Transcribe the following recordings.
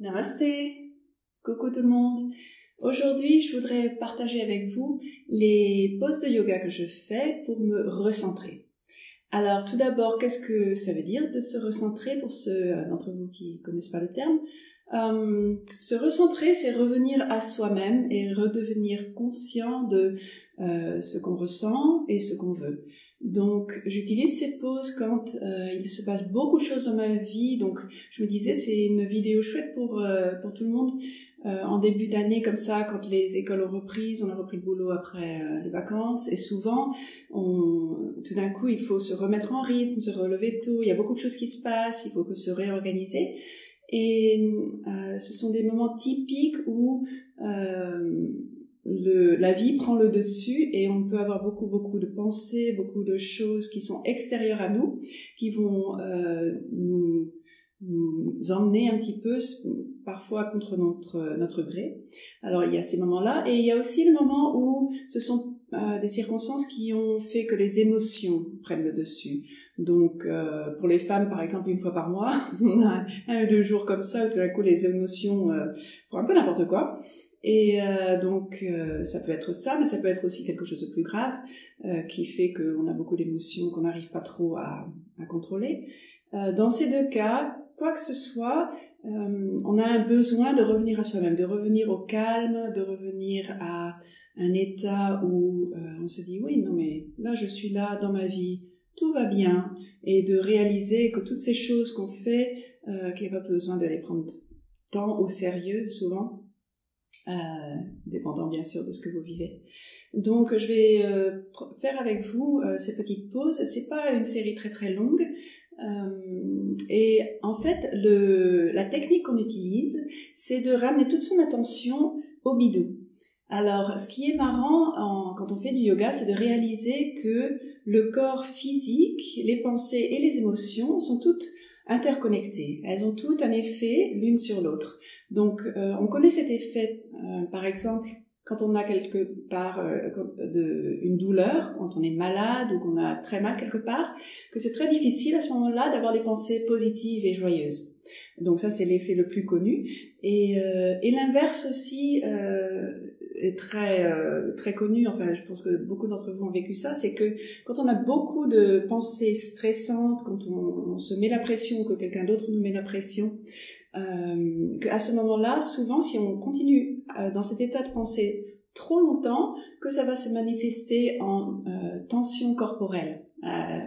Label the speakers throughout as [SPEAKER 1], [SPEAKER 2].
[SPEAKER 1] Namasté, coucou tout le monde. Aujourd'hui, je voudrais partager avec vous les poses de yoga que je fais pour me recentrer. Alors, tout d'abord, qu'est-ce que ça veut dire de se recentrer pour ceux d'entre vous qui ne connaissent pas le terme? Se recentrer, c'est revenir à soi-même et redevenir conscient de ce qu'on ressent et ce qu'on veut. Donc, j'utilise ces poses quand il se passe beaucoup de choses dans ma vie. Donc, je me disais, c'est une vidéo chouette pour tout le monde. En début d'année, comme ça, quand les écoles ont repris, on a repris le boulot après les vacances. Et souvent, tout d'un coup, il faut se remettre en rythme, se relever tôt. Il y a beaucoup de choses qui se passent, il faut se réorganiser. Et ce sont des moments typiques où la vie prend le dessus et on peut avoir beaucoup de pensées, beaucoup de choses qui sont extérieures à nous, qui vont nous emmener un petit peu, parfois contre notre gré. Alors il y a ces moments-là, et il y a aussi le moment où ce sont des circonstances qui ont fait que les émotions prennent le dessus. Donc pour les femmes, par exemple, une fois par mois, on a 1 ou 2 jours comme ça où tout d'un coup les émotions font un peu n'importe quoi. Et donc ça peut être ça, mais ça peut être aussi quelque chose de plus grave qui fait qu'on a beaucoup d'émotions qu'on n'arrive pas trop à contrôler. Dans ces 2 cas, quoi que ce soit, on a un besoin de revenir à soi-même, de revenir au calme, de revenir à un état où on se dit oui, non mais là je suis là dans ma vie, tout va bien, et de réaliser que toutes ces choses qu'on fait, qu'il n'y a pas besoin de les prendre tant au sérieux souvent, dépendant bien sûr de ce que vous vivez. Donc je vais faire avec vous ces petites pauses. C'est pas une série très longue. Et en fait, la technique qu'on utilise, c'est de ramener toute son attention au bidou. Alors, ce qui est marrant quand on fait du yoga, c'est de réaliser que le corps physique, les pensées et les émotions sont toutes interconnectées. Elles ont toutes un effet l'une sur l'autre. Donc, on connaît cet effet, par exemple, quand on a quelque part une douleur, quand on est malade ou qu'on a très mal quelque part, que c'est très difficile à ce moment-là d'avoir des pensées positives et joyeuses. Donc ça, c'est l'effet le plus connu. Et l'inverse aussi est très connu. Enfin, je pense que beaucoup d'entre vous ont vécu ça. C'est que quand on a beaucoup de pensées stressantes, quand on se met la pression, que quelqu'un d'autre nous met la pression, qu'à ce moment-là, souvent, si on continue dans cet état de pensée trop longtemps, que ça va se manifester en tension corporelle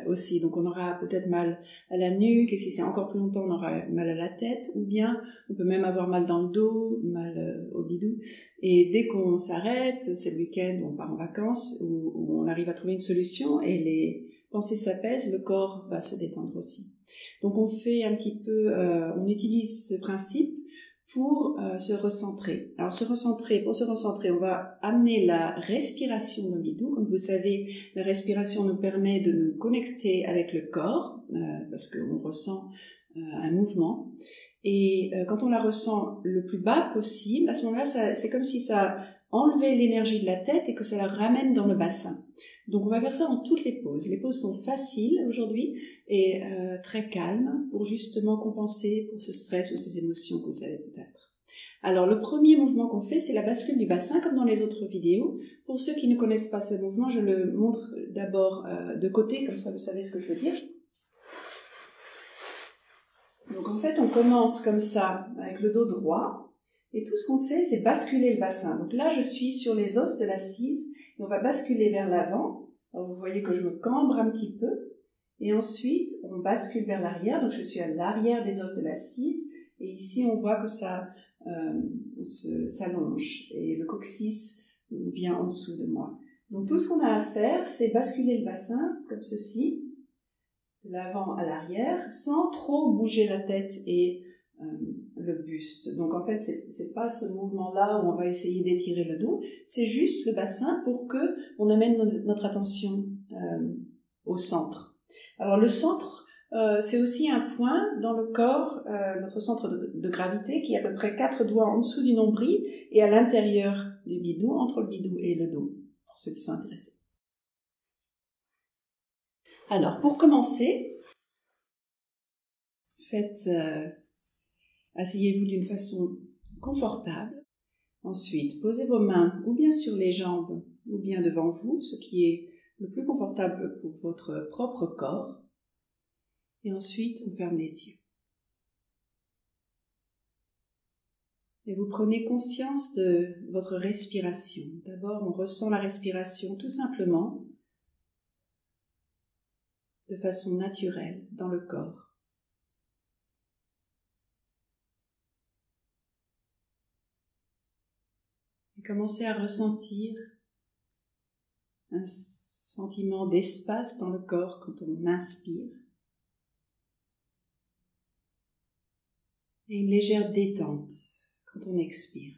[SPEAKER 1] aussi. Donc on aura peut-être mal à la nuque, et si c'est encore plus longtemps, on aura mal à la tête, ou bien on peut même avoir mal dans le dos, mal au bidou. Et dès qu'on s'arrête, c'est le week-end, on part en vacances, où on arrive à trouver une solution, et les pensées s'apaisent, le corps va se détendre aussi. Donc on fait un petit peu, on utilise ce principe pour se recentrer. Alors pour se recentrer, on va amener la respiration dans le bidou. Comme vous savez, la respiration nous permet de nous connecter avec le corps, parce qu'on ressent un mouvement. Et quand on la ressent le plus bas possible, à ce moment-là, c'est comme si ça enlevait l'énergie de la tête et que ça la ramène dans le bassin. Donc on va faire ça dans toutes les poses. Les poses sont faciles aujourd'hui et très calmes pour justement compenser pour ce stress ou ces émotions que vous avez peut-être. Alors le premier mouvement qu'on fait, c'est la bascule du bassin comme dans les autres vidéos. Pour ceux qui ne connaissent pas ce mouvement, je le montre d'abord de côté, comme ça vous savez ce que je veux dire. Donc en fait, on commence comme ça avec le dos droit et tout ce qu'on fait, c'est basculer le bassin. Donc là, je suis sur les os de l'assise et on va basculer vers l'avant. Alors vous voyez que je me cambre un petit peu et ensuite on bascule vers l'arrière. Donc je suis à l'arrière des os de l'assise et ici on voit que ça s'allonge et le coccyx vient en dessous de moi. Donc tout ce qu'on a à faire, c'est basculer le bassin comme ceci, de l'avant à l'arrière, sans trop bouger la tête et le buste. Donc en fait, c'est pas ce mouvement-là où on va essayer d'étirer le dos, c'est juste le bassin pour que on amène notre attention au centre. Alors le centre, c'est aussi un point dans le corps, notre centre de gravité, qui est à peu près 4 doigts en dessous du nombril et à l'intérieur du bidou, entre le bidou et le dos, pour ceux qui sont intéressés. Alors, pour commencer, faites Asseyez-vous d'une façon confortable. Ensuite, posez vos mains ou bien sur les jambes ou bien devant vous, ce qui est le plus confortable pour votre propre corps. Et ensuite, on ferme les yeux. Et vous prenez conscience de votre respiration. D'abord, on ressent la respiration tout simplement, de façon naturelle, dans le corps. Et commencez à ressentir un sentiment d'espace dans le corps quand on inspire. Et une légère détente quand on expire.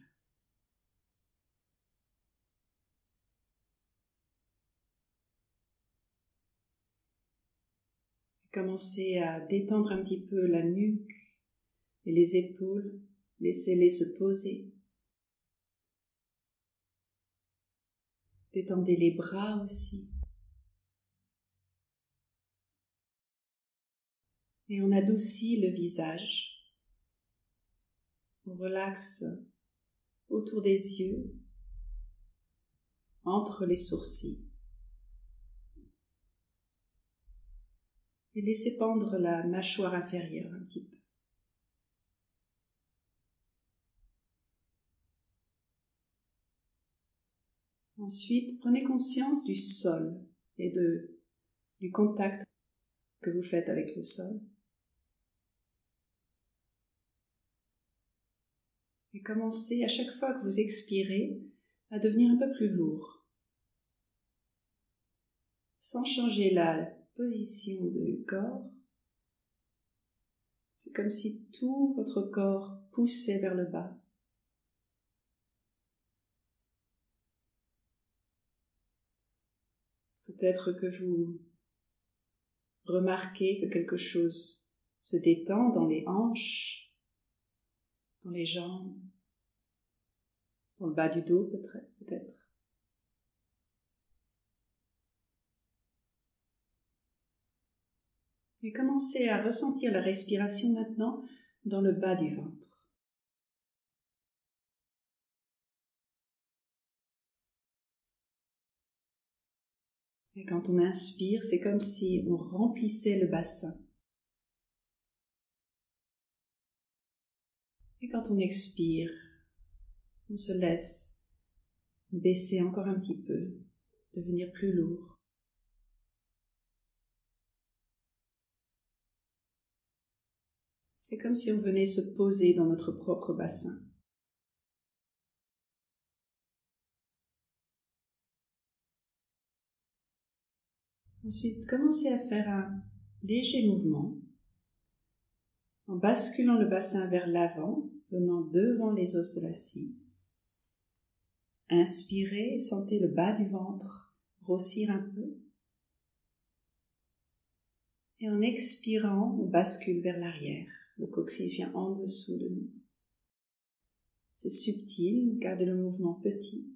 [SPEAKER 1] Commencez à détendre un petit peu la nuque et les épaules. Laissez-les se poser. Détendez les bras aussi. Et on adoucit le visage. On relaxe autour des yeux, entre les sourcils. Et laissez pendre la mâchoire inférieure un petit peu. Ensuite, prenez conscience du sol et du contact que vous faites avec le sol. Et commencez à chaque fois que vous expirez à devenir un peu plus lourd. Sans changer la position du corps, c'est comme si tout votre corps poussait vers le bas. Peut-être que vous remarquez que quelque chose se détend dans les hanches, dans les jambes, dans le bas du dos peut-être. Et commencez à ressentir la respiration maintenant dans le bas du ventre. Et quand on inspire, c'est comme si on remplissait le bassin. Et quand on expire, on se laisse baisser encore un petit peu, devenir plus lourd. C'est comme si on venait se poser dans notre propre bassin. Ensuite, commencez à faire un léger mouvement en basculant le bassin vers l'avant, venant devant les os de l'assise. Inspirez et sentez le bas du ventre grossir un peu. Et en expirant, on bascule vers l'arrière. Le coccyx vient en dessous de nous. C'est subtil, gardez le mouvement petit.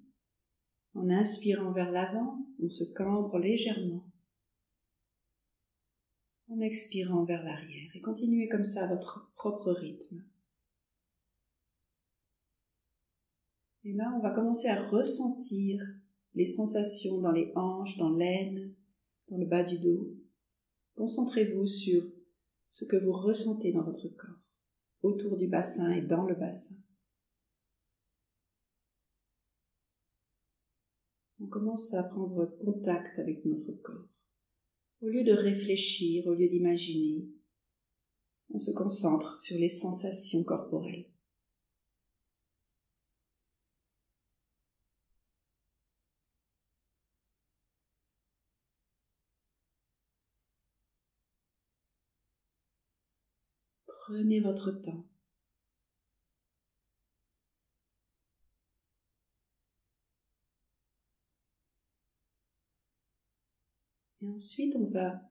[SPEAKER 1] En inspirant vers l'avant, on se cambre légèrement. En expirant vers l'arrière. Et continuez comme ça à votre propre rythme. Et là, on va commencer à ressentir les sensations dans les hanches, dans l'aine, dans le bas du dos. Concentrez-vous sur ce que vous ressentez dans votre corps, autour du bassin et dans le bassin. On commence à prendre contact avec notre corps. Au lieu de réfléchir, au lieu d'imaginer, on se concentre sur les sensations corporelles. Prenez votre temps. Et ensuite, on va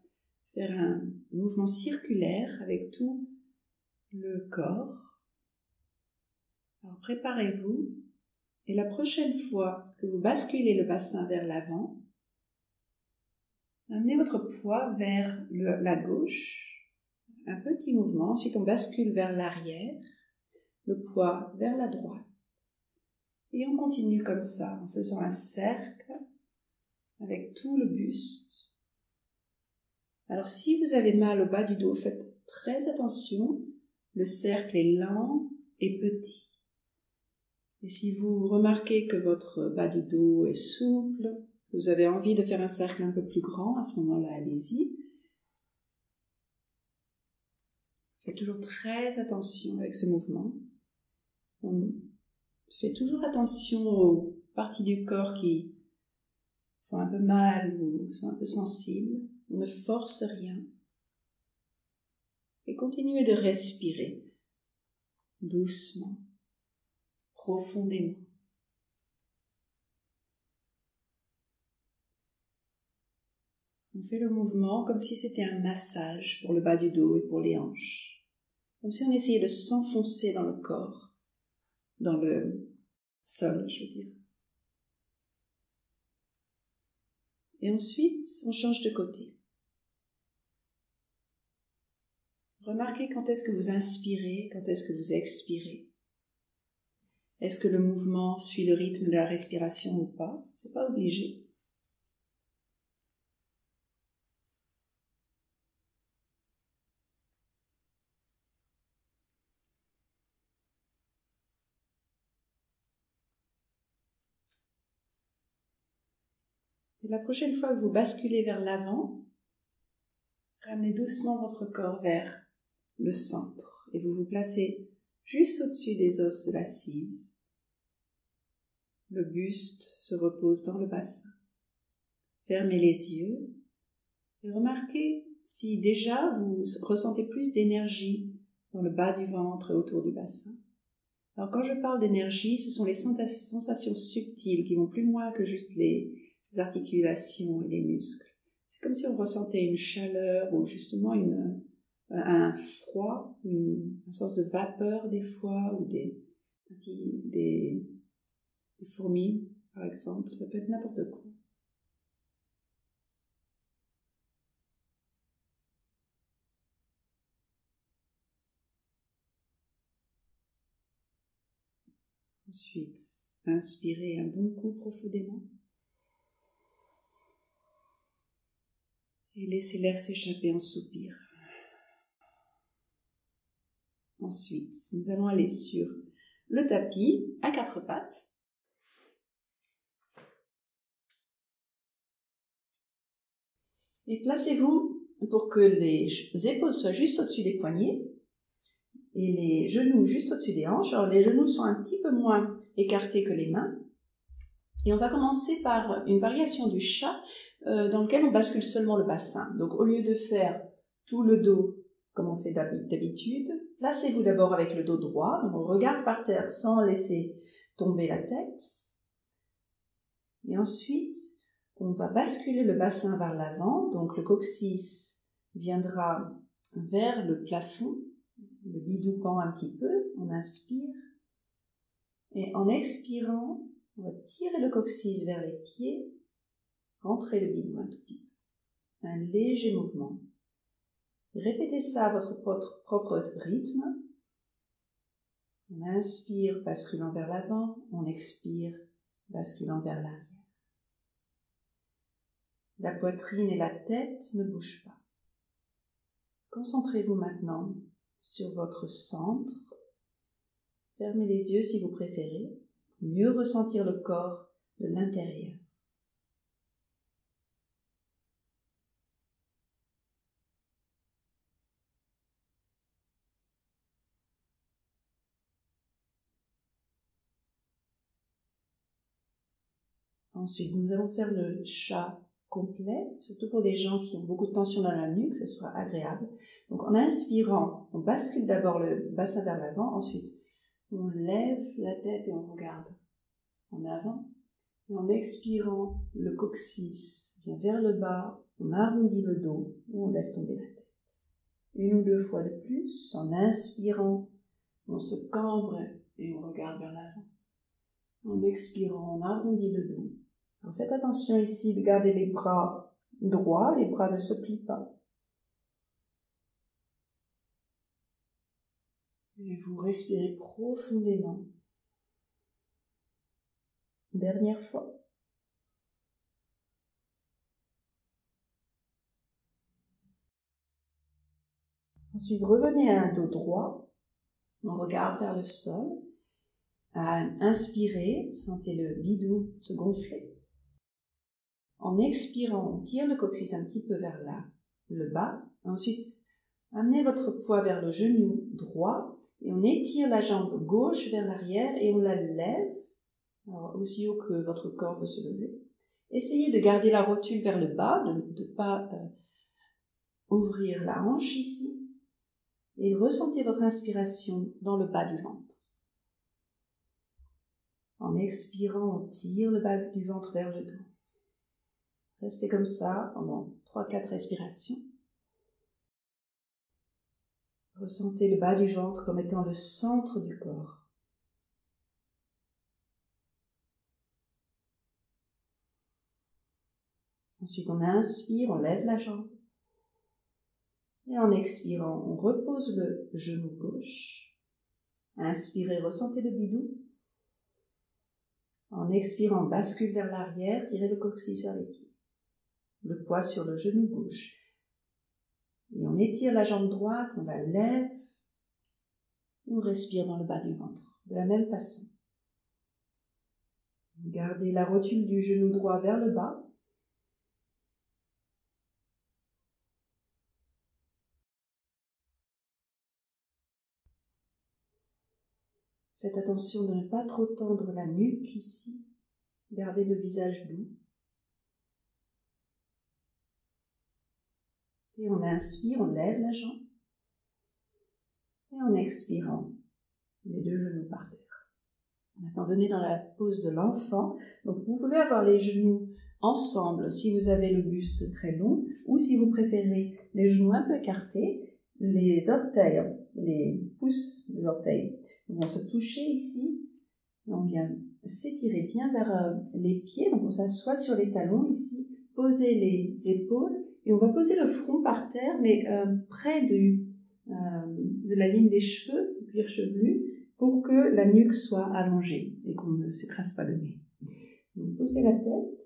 [SPEAKER 1] faire un mouvement circulaire avec tout le corps. Alors préparez-vous. Et la prochaine fois que vous basculez le bassin vers l'avant, amenez votre poids vers la gauche. Un petit mouvement. Ensuite, on bascule vers l'arrière. le poids vers la droite. Et on continue comme ça, en faisant un cercle avec tout le buste. Alors si vous avez mal au bas du dos, faites très attention, le cercle est lent et petit. Et si vous remarquez que votre bas du dos est souple, vous avez envie de faire un cercle un peu plus grand, à ce moment-là, allez-y. Faites toujours très attention avec ce mouvement. On fait toujours attention aux parties du corps qui font un peu mal ou sont un peu sensibles. On ne force rien. Et continuez de respirer doucement, profondément. On fait le mouvement comme si c'était un massage pour le bas du dos et pour les hanches. Comme si on essayait de s'enfoncer dans le corps, dans le sol, je veux dire. Et ensuite, on change de côté. Remarquez quand est-ce que vous inspirez, quand est-ce que vous expirez. Est-ce que le mouvement suit le rythme de la respiration ou pas? C'est pas obligé. Et la prochaine fois que vous basculez vers l'avant, ramenez doucement votre corps vers le centre et vous vous placez juste au-dessus des os de l'assise. Le buste se repose dans le bassin. Fermez les yeux et remarquez si déjà vous ressentez plus d'énergie dans le bas du ventre et autour du bassin. Alors quand je parle d'énergie, ce sont les sensations subtiles qui vont plus loin que juste les articulations et les muscles. C'est comme si on ressentait une chaleur ou justement un froid, un sens de vapeur des fois, ou des fourmis par exemple, ça peut être n'importe quoi. Ensuite, inspirez un bon coup profondément. Et laissez l'air s'échapper en soupir. Ensuite, nous allons aller sur le tapis à 4 pattes. Et placez-vous pour que les épaules soient juste au-dessus des poignets et les genoux juste au-dessus des hanches. Alors les genoux sont un petit peu moins écartés que les mains. Et on va commencer par une variation du chat dans lequel on bascule seulement le bassin. Donc au lieu de faire tout le dos comme on fait d'habitude, placez-vous d'abord avec le dos droit. Donc on regarde par terre sans laisser tomber la tête. Et ensuite, on va basculer le bassin vers l'avant. Donc le coccyx viendra vers le plafond, le bidou pend un petit peu. On inspire. Et en expirant, on va tirer le coccyx vers les pieds, rentrer le bidou un tout petit peu. Un léger mouvement. Répétez ça à votre propre rythme. On inspire, basculant vers l'avant. On expire, basculant vers l'arrière. La poitrine et la tête ne bougent pas. Concentrez-vous maintenant sur votre centre. Fermez les yeux si vous préférez, pour mieux ressentir le corps de l'intérieur. Ensuite, nous allons faire le chat complet, surtout pour les gens qui ont beaucoup de tension dans la nuque, que ce soit agréable. Donc en inspirant, on bascule d'abord le bassin vers l'avant, ensuite on lève la tête et on regarde en avant. Et en expirant, le coccyx vient vers le bas, on arrondit le dos et on laisse tomber la tête. Une ou deux fois de plus, en inspirant, on se cambre et on regarde vers l'avant. En expirant, on arrondit le dos. Alors faites attention ici de garder les bras droits, les bras ne se plient pas. Et vous respirez profondément. Dernière fois. Ensuite, revenez à un dos droit. On regarde vers le sol. Inspirez, sentez le bidou se gonfler. En expirant, on tire le coccyx un petit peu vers le bas. Ensuite, amenez votre poids vers le genou droit et on étire la jambe gauche vers l'arrière et on la lève, alors aussi haut que votre corps veut se lever. Essayez de garder la rotule vers le bas, de ne pas ouvrir la hanche ici. Et ressentez votre inspiration dans le bas du ventre. En expirant, on tire le bas du ventre vers le dos. Restez comme ça pendant 3-4 respirations. Ressentez le bas du ventre comme étant le centre du corps. Ensuite, on inspire, on lève la jambe. Et en expirant, on repose le genou gauche. Inspirez, ressentez le bidou. En expirant, bascule vers l'arrière, tirez le coccyx vers les pieds. Le poids sur le genou gauche. Et on étire la jambe droite, on la lève. Et on respire dans le bas du ventre, de la même façon. Gardez la rotule du genou droit vers le bas. Faites attention de ne pas trop tendre la nuque ici. Gardez le visage doux. Et on inspire, on lève la jambe. Et en expirant, les deux genoux par terre. Maintenant, venez dans la pose de l'enfant. Donc, vous pouvez avoir les genoux ensemble si vous avez le buste très long ou si vous préférez les genoux un peu écartés, les orteils, les pouces des orteils vont se toucher ici. On vient s'étirer bien vers les pieds, donc on s'assoit sur les talons ici, poser les épaules et on va poser le front par terre, mais près de la ligne des cheveux, du cuir chevelu, pour que la nuque soit allongée et qu'on ne s'écrase pas le nez. Donc posez la tête.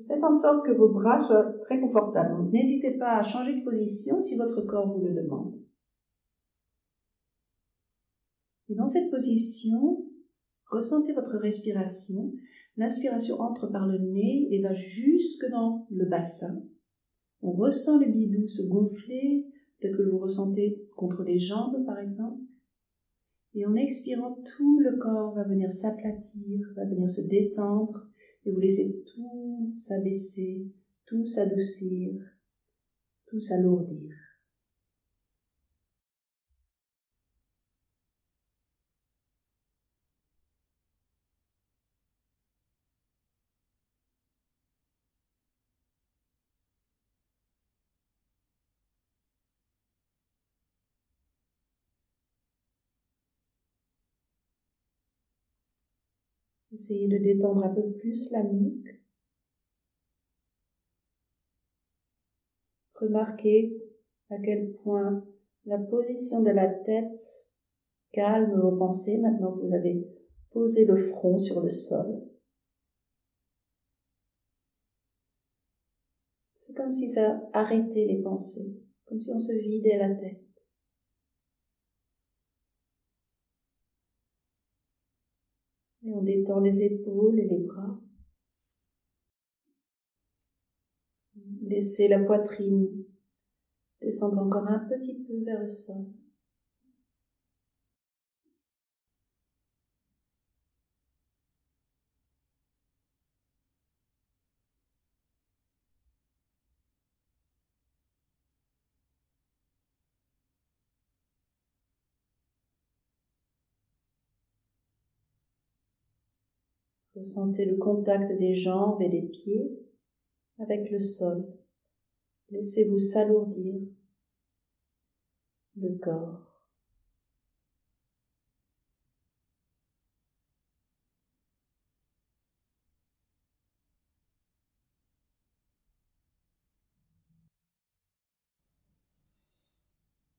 [SPEAKER 1] Faites en sorte que vos bras soient très confortables. Donc n'hésitez pas à changer de position si votre corps vous le demande. Et dans cette position, ressentez votre respiration. L'inspiration entre par le nez et va jusque dans le bassin. On ressent le bidou se gonfler, peut-être que vous ressentez contre les jambes par exemple. Et en expirant, tout le corps va venir s'aplatir, va venir se détendre et vous laissez tout s'abaisser, tout s'adoucir, tout s'alourdir. Essayez de détendre un peu plus la nuque. Remarquez à quel point la position de la tête calme vos pensées. Maintenant que vous avez posé le front sur le sol. C'est comme si ça arrêtait les pensées, comme si on se vidait la tête. Et on détend les épaules et les bras. Laissez la poitrine descendre encore un petit peu vers le sol. Ressentez le contact des jambes et des pieds avec le sol. Laissez-vous s'alourdir le corps.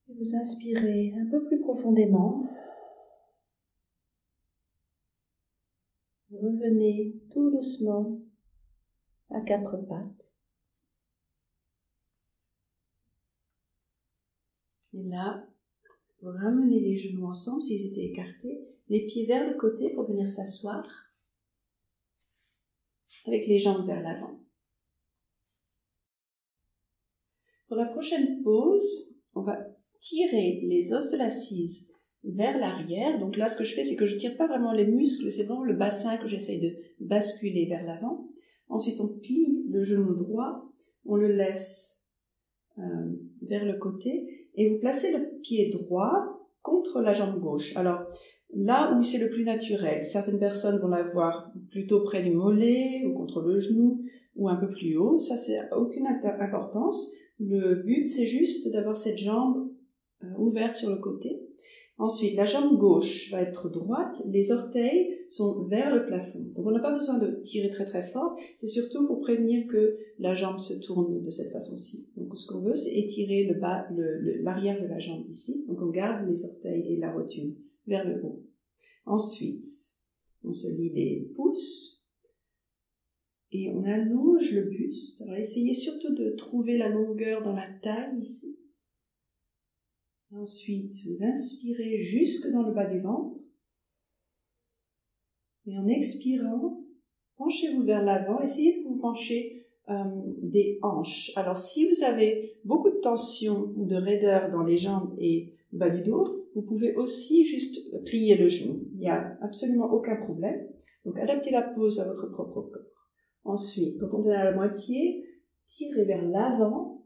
[SPEAKER 1] Et
[SPEAKER 2] Vous inspirez un peu plus profondément. Revenez tout doucement à quatre pattes.
[SPEAKER 1] Et là, vous ramenez les genoux ensemble s'ils étaient écartés, les pieds vers le côté pour venir s'asseoir, avec les jambes vers l'avant. Pour la prochaine pause, on va tirer les os de l'assise vers l'arrière. Donc là, ce que je fais, c'est que je ne tire pas vraiment les muscles, c'est vraiment le bassin que j'essaye de basculer vers l'avant. Ensuite, on plie le genou droit, on le laisse vers le côté et vous placez le pied droit contre la jambe gauche. Alors, là où c'est le plus naturel, certaines personnes vont l'avoir plutôt près du mollet ou contre le genou ou un peu plus haut. Ça, c'est aucune importance. Le but, c'est juste d'avoir cette jambe ouverte sur le côté. Ensuite, la jambe gauche va être droite, les orteils sont vers le plafond. Donc, on n'a pas besoin de tirer très très fort, c'est surtout pour prévenir que la jambe se tourne de cette façon-ci. Donc, ce qu'on veut, c'est étirer l'arrière de la jambe ici. Donc, on garde les orteils et la rotule vers le haut. Ensuite, on se lie les pouces et on allonge le buste. Alors, essayez surtout de trouver la longueur dans la taille ici. Ensuite, vous inspirez jusque dans le bas du ventre. Et en expirant, penchez-vous vers l'avant. Essayez de vous pencher des hanches. Alors, si vous avez beaucoup de tension ou de raideur dans les jambes et le bas du dos, vous pouvez aussi juste plier le genou. Il n'y a absolument aucun problème. Donc, adaptez la pose à votre propre corps. Ensuite, quand on est à la moitié, tirez vers l'avant.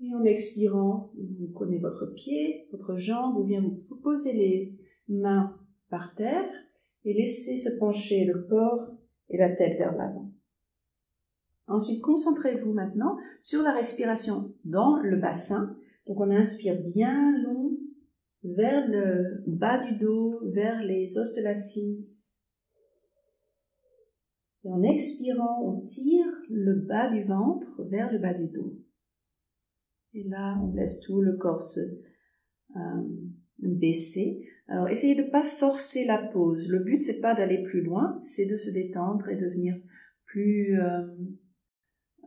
[SPEAKER 1] Et en expirant, vous prenez votre pied, votre jambe, ou bien vous posez les mains par terre et laissez se pencher le corps et la tête vers l'avant. Ensuite, concentrez-vous maintenant sur la respiration dans le bassin. Donc on inspire bien long vers le bas du dos, vers les os de l'assise. Et en expirant, on tire le bas du ventre vers le bas du dos. Et là, on laisse tout le corps se baisser. Alors, essayez de ne pas forcer la pose. Le but, c'est pas d'aller plus loin, c'est de se détendre et de venir plus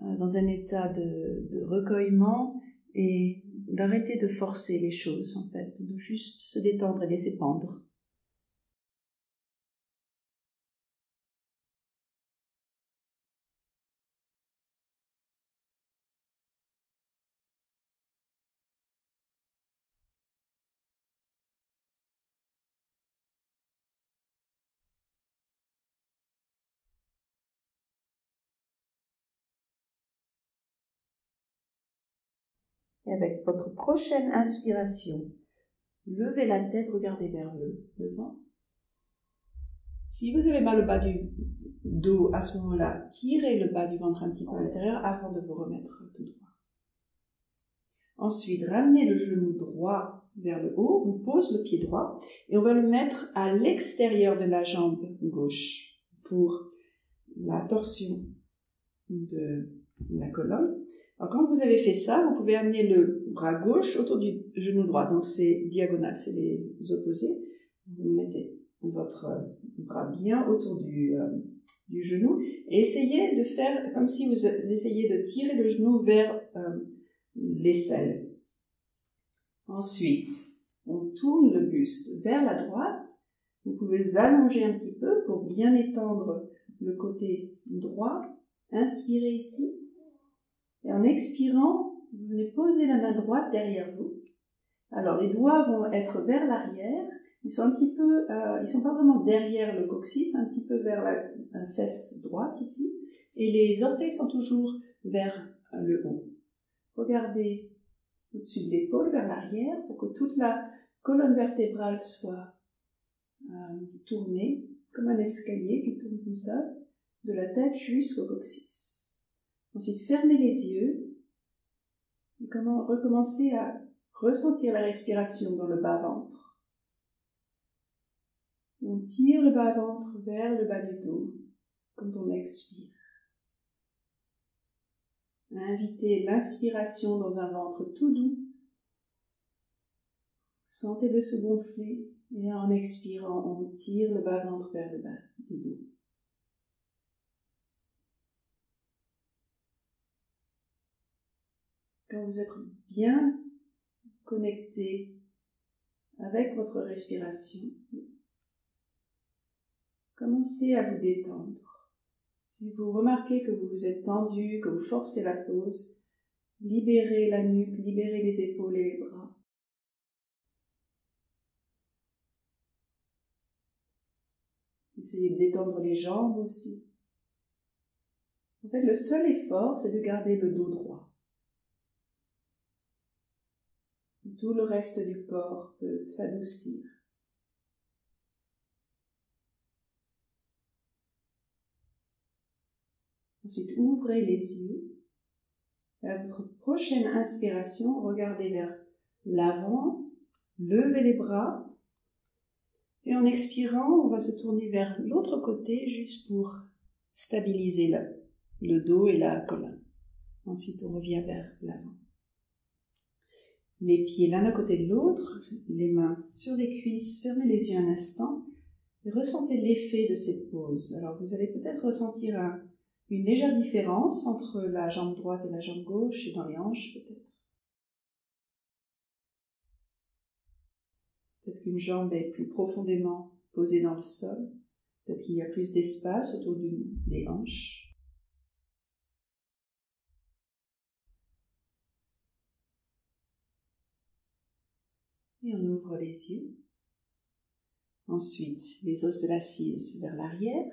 [SPEAKER 1] dans un état de recueillement et d'arrêter de forcer les choses, en fait, de juste se détendre et laisser pendre. Et avec votre prochaine inspiration, levez la tête, regardez vers le devant. Si vous avez mal au bas du dos, à ce moment-là, tirez le bas du ventre un petit peu à l'intérieur avant de vous remettre tout droit. Ensuite, ramenez le genou droit vers le haut, on pose le pied droit et on va le mettre à l'extérieur de la jambe gauche pour la torsion de la colonne. Alors, quand vous avez fait ça, vous pouvez amener le bras gauche autour du genou droit, donc c'est diagonal, c'est les opposés. Vous mettez votre bras bien autour du genou et essayez de faire comme si vous essayiez de tirer le genou vers l'aisselle. Ensuite, on tourne le buste vers la droite. Vous pouvez vous allonger un petit peu pour bien étendre le côté droit. Inspirez ici. Et en expirant, vous venez poser la main droite derrière vous. Alors, les doigts vont être vers l'arrière. Ils sont un petit peu, ils sont pas vraiment derrière le coccyx, un petit peu vers la fesse droite ici. Et les orteils sont toujours vers le haut. Regardez au-dessus de l'épaule, vers l'arrière, pour que toute la colonne vertébrale soit tournée, comme un escalier qui tourne comme ça, de la tête jusqu'au coccyx. Ensuite, fermez les yeux et recommencez à ressentir la respiration dans le bas-ventre. On tire le bas-ventre vers le bas du dos quand on expire. Invitez l'inspiration dans un ventre tout doux Sentez-le se gonfler et en expirant, on tire le bas-ventre vers le bas du dos. Quand vous êtes bien connecté avec votre respiration, commencez à vous détendre. Si vous remarquez que vous vous êtes tendu, que vous forcez la pose, libérez la nuque, libérez les épaules et les bras. Essayez de détendre les jambes aussi. En fait, le seul effort, c'est de garder le dos droit. Tout le reste du corps peut s'adoucir. Ensuite, ouvrez les yeux. À votre prochaine inspiration, regardez vers l'avant, levez les bras. Et en expirant, on va se tourner vers l'autre côté juste pour stabiliser le dos et la colonne. Ensuite, on revient vers l'avant. Les pieds l'un à côté de l'autre, les mains sur les cuisses, fermez les yeux un instant et ressentez l'effet de cette pose. Alors, vous allez peut-être ressentir une légère différence entre la jambe droite et la jambe gauche et dans les hanches peut-être. Peut-être qu'une jambe est plus profondément posée dans le sol. Peut-être qu'il y a plus d'espace autour des hanches. Et on ouvre les yeux. Ensuite, les os de l'assise vers l'arrière.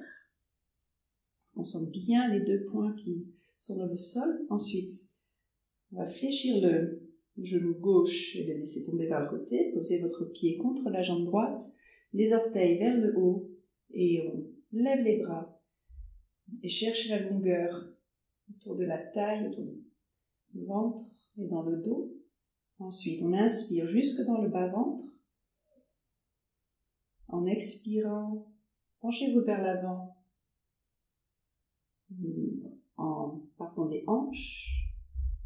[SPEAKER 1] On sent bien les deux points qui sont dans le sol. Ensuite, on va fléchir le genou gauche et le laisser tomber vers le côté. Posez votre pied contre la jambe droite, les orteils vers le haut et on lève les bras et cherche la longueur autour de la taille, autour du ventre et dans le dos. Ensuite, on inspire jusque dans le bas-ventre. En expirant, penchez-vous vers l'avant en partant des hanches.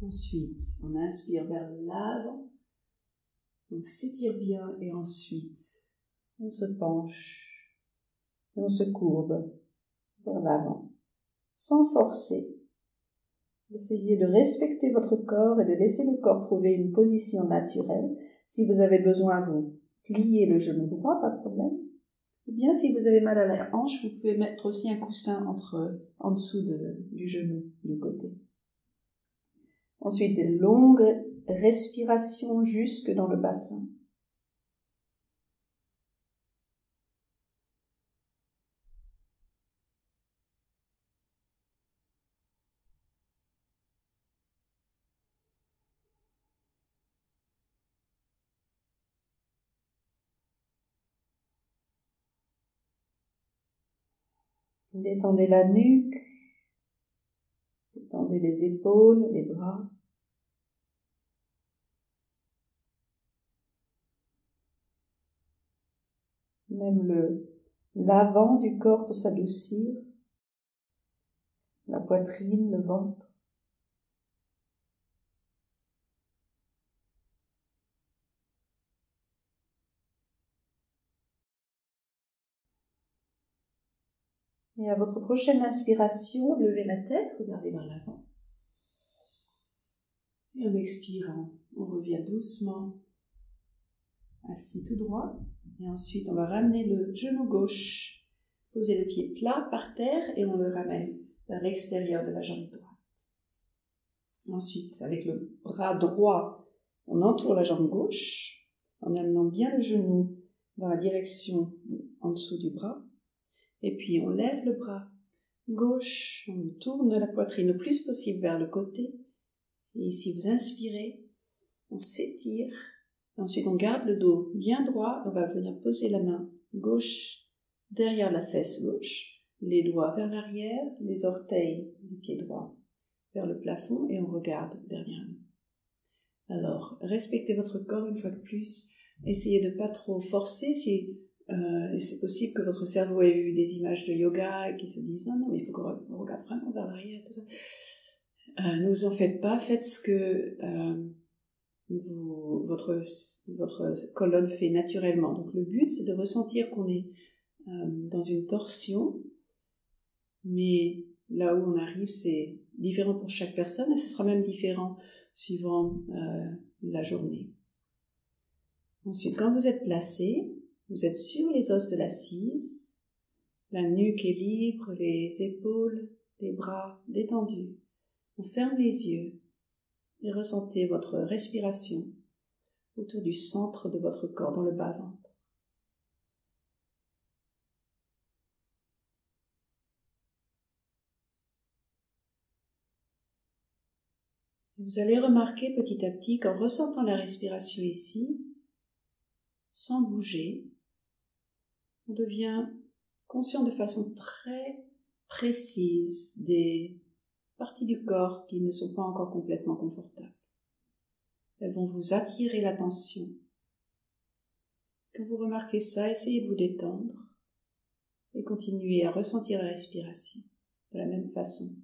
[SPEAKER 1] Ensuite, on inspire vers l'avant. On s'étire bien et ensuite, on se penche et on se courbe vers l'avant, sans forcer. Essayez de respecter votre corps et de laisser le corps trouver une position naturelle. Si vous avez besoin, vous pliez le genou droit, pas de problème. Ou bien, si vous avez mal à la hanche, vous pouvez mettre aussi un coussin en dessous du genou, du côté. Ensuite, des longues respirations jusque dans le bassin. Détendez la nuque, détendez les épaules, les bras. Même l'avant du corps peut s'adoucir, la poitrine, le ventre. Et à votre prochaine inspiration, levez la tête, regardez vers l'avant. Et en expirant, on revient doucement, assis tout droit. Et ensuite, on va ramener le genou gauche, poser le pied plat par terre et on le ramène vers l'extérieur de la jambe droite. Ensuite, avec le bras droit, on entoure la jambe gauche en amenant bien le genou dans la direction en dessous du bras. Et puis, on lève le bras gauche, on tourne la poitrine le plus possible vers le côté. Et si vous inspirez, on s'étire. Ensuite, on garde le dos bien droit. On va venir poser la main gauche derrière la fesse gauche, les doigts vers l'arrière, les orteils du pied droit vers le plafond et on regarde derrière nous. Alors, respectez votre corps une fois de plus. Essayez de ne pas trop forcer. Et c'est possible que votre cerveau ait vu des images de yoga et qu'il se dise non, mais il faut qu'on regarde vraiment vers l'arrière, tout ça. Ne vous en faites pas, faites ce que votre colonne fait naturellement. Donc le but, c'est de ressentir qu'on est dans une torsion, mais là où on arrive, c'est différent pour chaque personne et ce sera même différent suivant la journée. Ensuite, quand vous êtes placé, vous êtes sur les os de l'assise, la nuque est libre, les épaules, les bras détendus. On ferme les yeux et ressentez votre respiration autour du centre de votre corps, dans le bas-ventre. Vous allez remarquer petit à petit qu'en ressentant la respiration ici, sans bouger, on devient conscient de façon très précise des parties du corps qui ne sont pas encore complètement confortables. Elles vont vous attirer l'attention. Quand vous remarquez ça, essayez de vous détendre et continuez à ressentir la respiration de la même façon.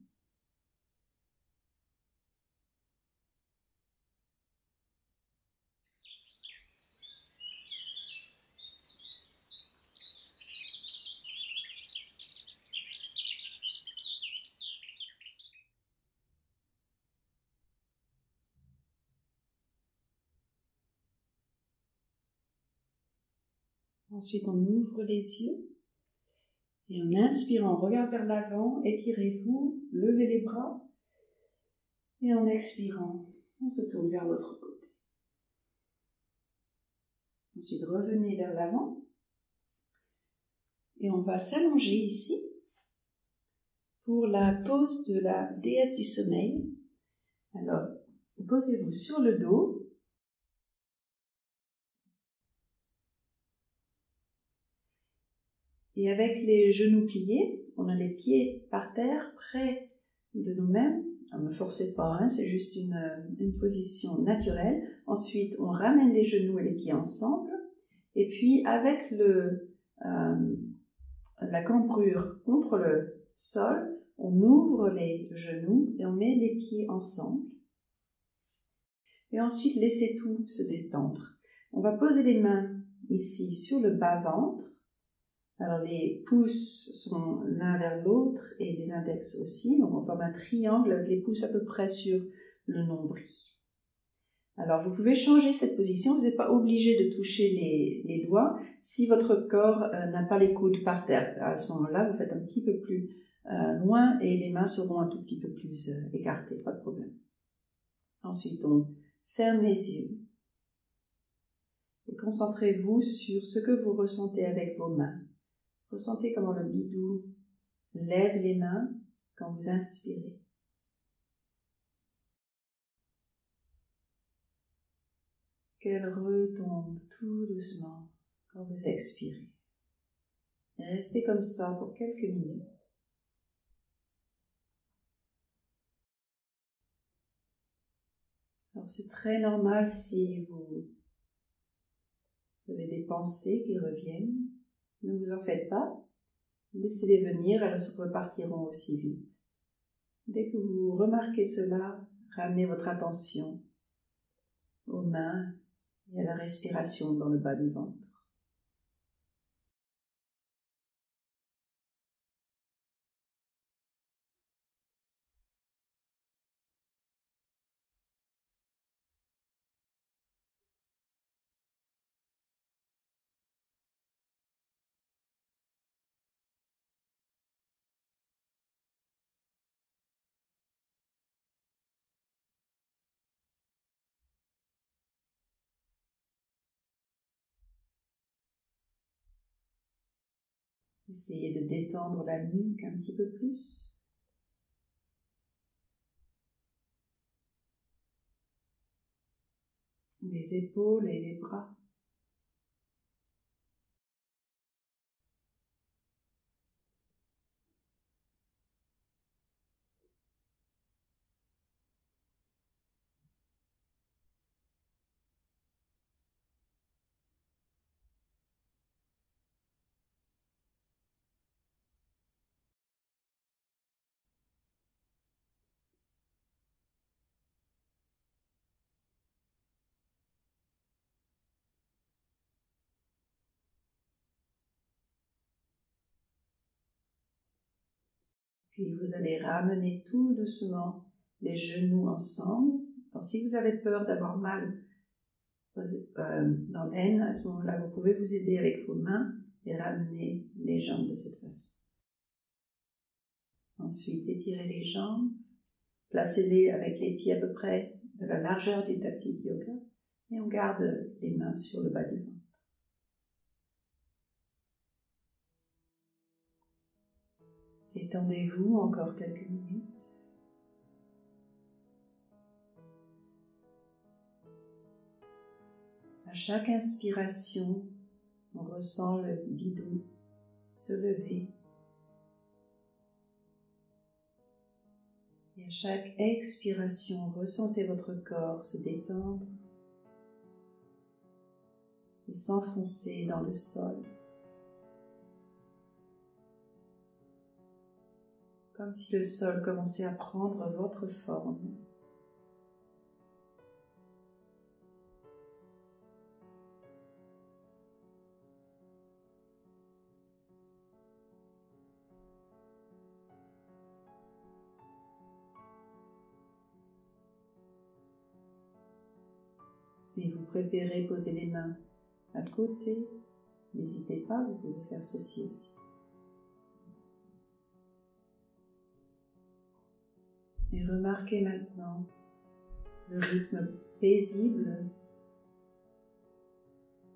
[SPEAKER 1] Ensuite, on ouvre les yeux et en inspirant, on regarde vers l'avant, étirez-vous, levez les bras et en expirant, on se tourne vers l'autre côté. Ensuite, revenez vers l'avant et on va s'allonger ici pour la pose de la déesse du sommeil. Alors, posez-vous sur le dos. Et avec les genoux pliés, on a les pieds par terre, près de nous-mêmes. Ne forcez pas, hein, c'est juste une position naturelle. Ensuite, on ramène les genoux et les pieds ensemble. Et puis, avec la cambrure contre le sol, on ouvre les genoux et on met les pieds ensemble. Et ensuite, laissez tout se détendre. On va poser les mains ici sur le bas-ventre. Alors les pouces sont l'un vers l'autre et les index aussi. Donc on forme un triangle avec les pouces à peu près sur le nombril. Alors vous pouvez changer cette position. Vous n'êtes pas obligé de toucher les doigts si votre corps n'a pas les coudes par terre. À ce moment-là, vous faites un petit peu plus loin et les mains seront un tout petit peu plus écartées. Pas de problème. Ensuite, on ferme les yeux et concentrez-vous sur ce que vous ressentez avec vos mains. Ressentez comment le bidou lève les mains quand vous inspirez. Qu'elle retombe tout doucement quand vous expirez. Et restez comme ça pour quelques minutes. Alors c'est très normal si vous avez des pensées qui reviennent. Ne vous en faites pas. Laissez-les venir, elles repartiront aussi vite. Dès que vous remarquez cela, ramenez votre attention aux mains et à la respiration dans le bas du ventre. Essayez de détendre la nuque un petit peu plus. Les épaules et les bras.
[SPEAKER 3] Puis vous allez ramener tout doucement les genoux ensemble. Alors si vous avez peur d'avoir mal dans l'aine, à ce moment-là, vous pouvez vous aider avec vos mains et ramener les jambes de cette façon. Ensuite, étirez les jambes, placez-les avec les pieds à peu près de la largeur du tapis de yoga et on garde les mains sur le bas du ventre. Détendez-vous encore quelques minutes. À chaque inspiration, on ressent le bidou se lever. Et à chaque expiration, ressentez votre corps se détendre et s'enfoncer dans le sol. Comme si le sol commençait à prendre votre forme. Si vous préférez poser les mains à côté, n'hésitez pas, vous pouvez faire ceci aussi. Et remarquez maintenant le rythme paisible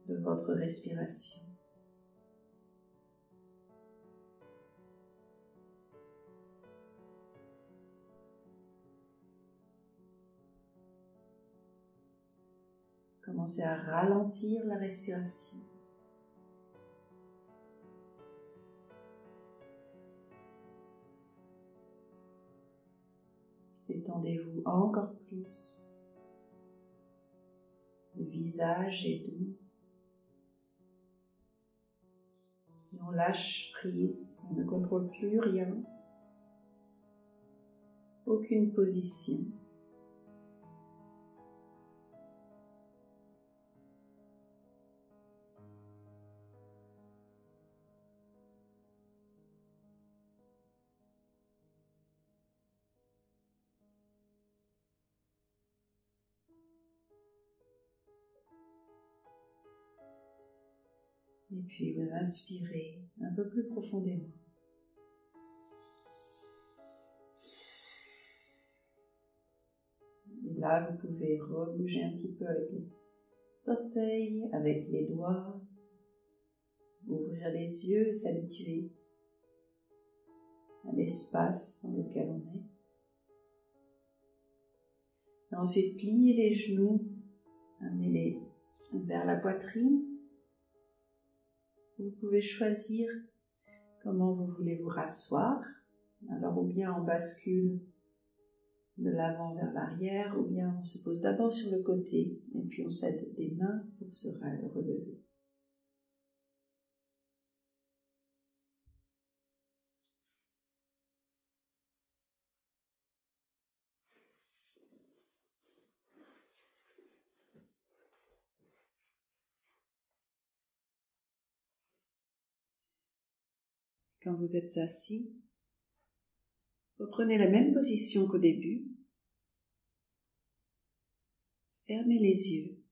[SPEAKER 3] de votre respiration. Commencez à ralentir la respiration. Détendez-vous encore plus. Le visage est doux. Et on lâche prise, on ne contrôle plus rien. Aucune position. Et puis vous inspirez un peu plus profondément. Et là, vous pouvez rebouger un petit peu avec les orteils, avec les doigts. Ouvrir les yeux et s'habituer à l'espace dans lequel on est. Et ensuite, pliez les genoux, amenez-les vers la poitrine. Vous pouvez choisir comment vous voulez vous rasseoir. Alors, ou bien on bascule de l'avant vers l'arrière, ou bien on se pose d'abord sur le côté, et puis on s'aide des mains pour se relever.
[SPEAKER 1] Quand vous êtes assis, reprenez la même position qu'au début. Fermez les yeux.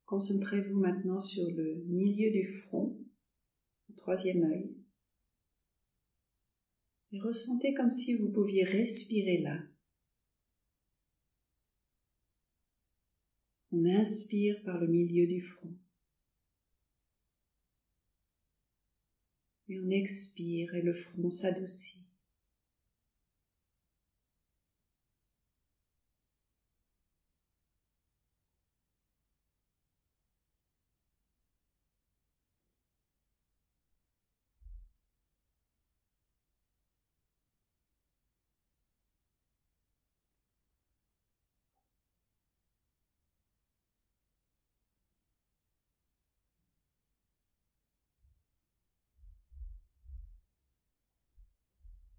[SPEAKER 1] Concentrez-vous maintenant sur le milieu du front, le troisième œil. Et ressentez comme si vous pouviez respirer là. On inspire par le milieu du front. Et on expire et le front s'adoucit.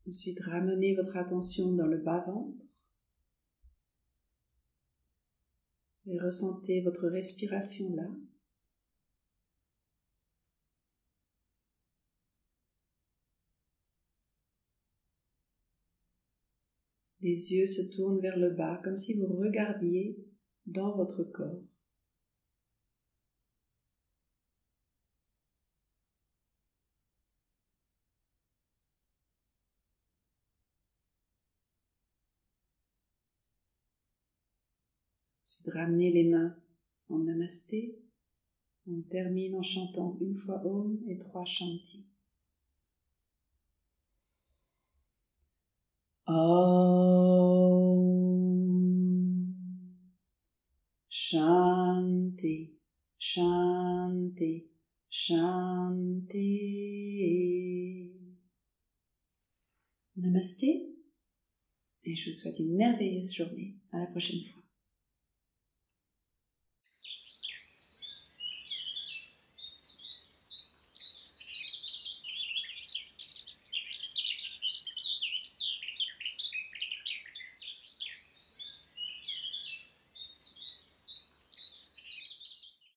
[SPEAKER 1] Ensuite, ramenez votre attention dans le bas-ventre et ressentez votre respiration là. Les yeux se tournent vers le bas comme si vous regardiez dans votre corps. Ensuite, ramenez les mains en namasté. On termine en chantant une fois Om et 3 Shanti. Om Shanti Shanti Shanti. Namasté et je vous souhaite une merveilleuse journée. À la prochaine fois.